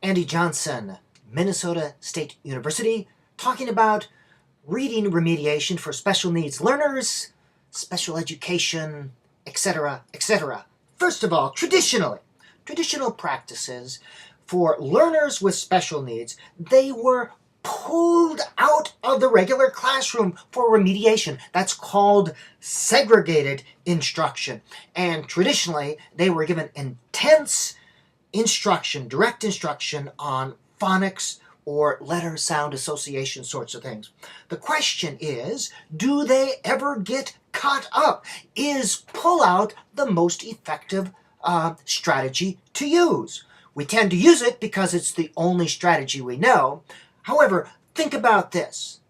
Andy Johnson, Minnesota State University, talking about reading remediation for special needs learners, special education, etc., etc. First of all, traditional practices for learners with special needs, they were pulled out of the regular classroom for remediation. That's called segregated instruction. And traditionally, they were given intense instruction, direct instruction on phonics or letter sound association sorts of things. The question is, do they ever get caught up? Is pull-out the most effective strategy to use? We tend to use it because it's the only strategy we know. However, think about this.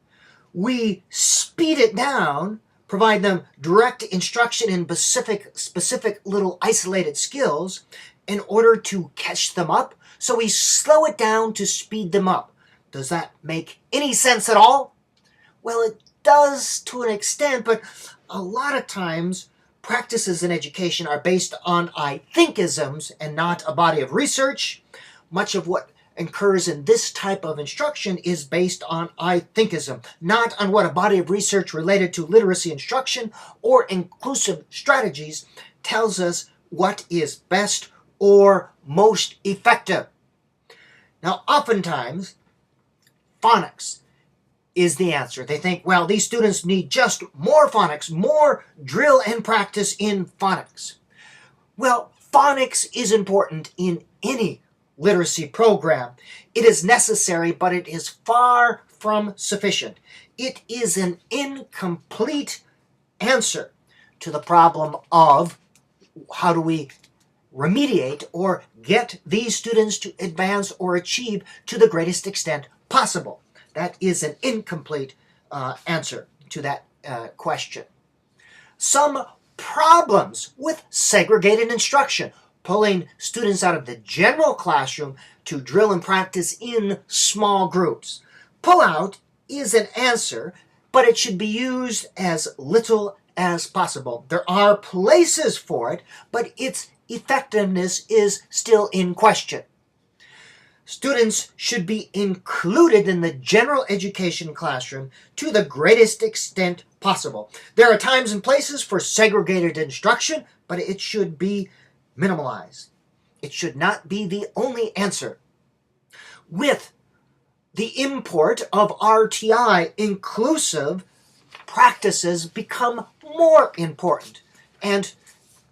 We speed it down, provide them direct instruction in specific little isolated skills in order to catch them up. So we slow it down to speed them up. Does that make any sense at all? Well, it does to an extent, but a lot of times practices in education are based on I think-isms and not a body of research. Much of what occurs in this type of instruction is based on I think-ism, not on what a body of research related to literacy instruction or inclusive strategies tells us what is best or most effective. Now, oftentimes, phonics is the answer. They think, well, these students need just more phonics, more drill and practice in phonics. Well, phonics is important in any literacy program. It is necessary, but it is far from sufficient. It is an incomplete answer to the problem of how do we remediate or get these students to advance or achieve to the greatest extent possible. That is an incomplete answer to that question. Some problems with segregated instruction, pulling students out of the general classroom to drill and practice in small groups. Pull-out is an answer, but it should be used as little as possible. There are places for it, but its effectiveness is still in question. Students should be included in the general education classroom to the greatest extent possible. There are times and places for segregated instruction, but it should be minimalized. It should not be the only answer. With the import of RTI, inclusive practices become more important. And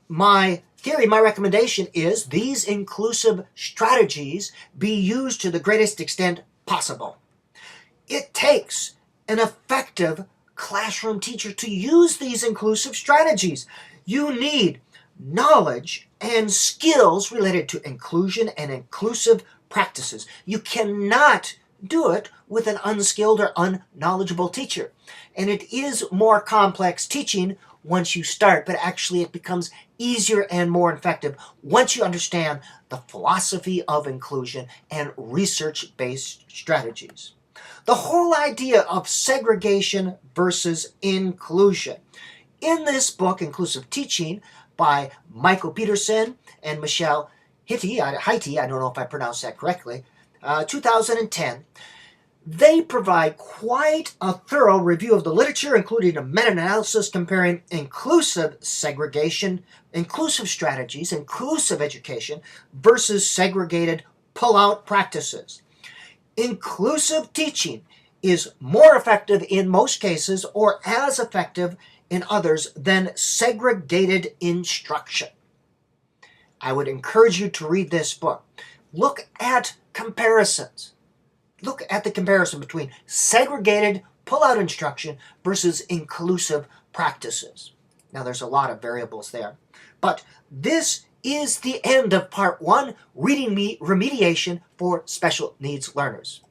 my recommendation is these inclusive strategies be used to the greatest extent possible. It takes an effective classroom teacher to use these inclusive strategies. You need knowledge and skills related to inclusion and inclusive practices. You cannot do it with an unskilled or unknowledgeable teacher. And it is more complex teaching once you start, but actually it becomes easier and more effective once you understand the philosophy of inclusion and research-based strategies. The whole idea of segregation versus inclusion. In this book, Inclusive Teaching, by Michael Peterson and Michelle Hitti, I don't know if I pronounced that correctly, 2010, they provide quite a thorough review of the literature, including a meta-analysis comparing inclusive segregation, inclusive strategies, inclusive education versus segregated pull-out practices. Inclusive teaching is more effective in most cases or as effective in others than segregated instruction. I would encourage you to read this book. Look at comparisons. Look at the comparison between segregated pull-out instruction versus inclusive practices. Now, there's a lot of variables there. But this is the end of Part 1, Reading Remediation for Special Needs Learners.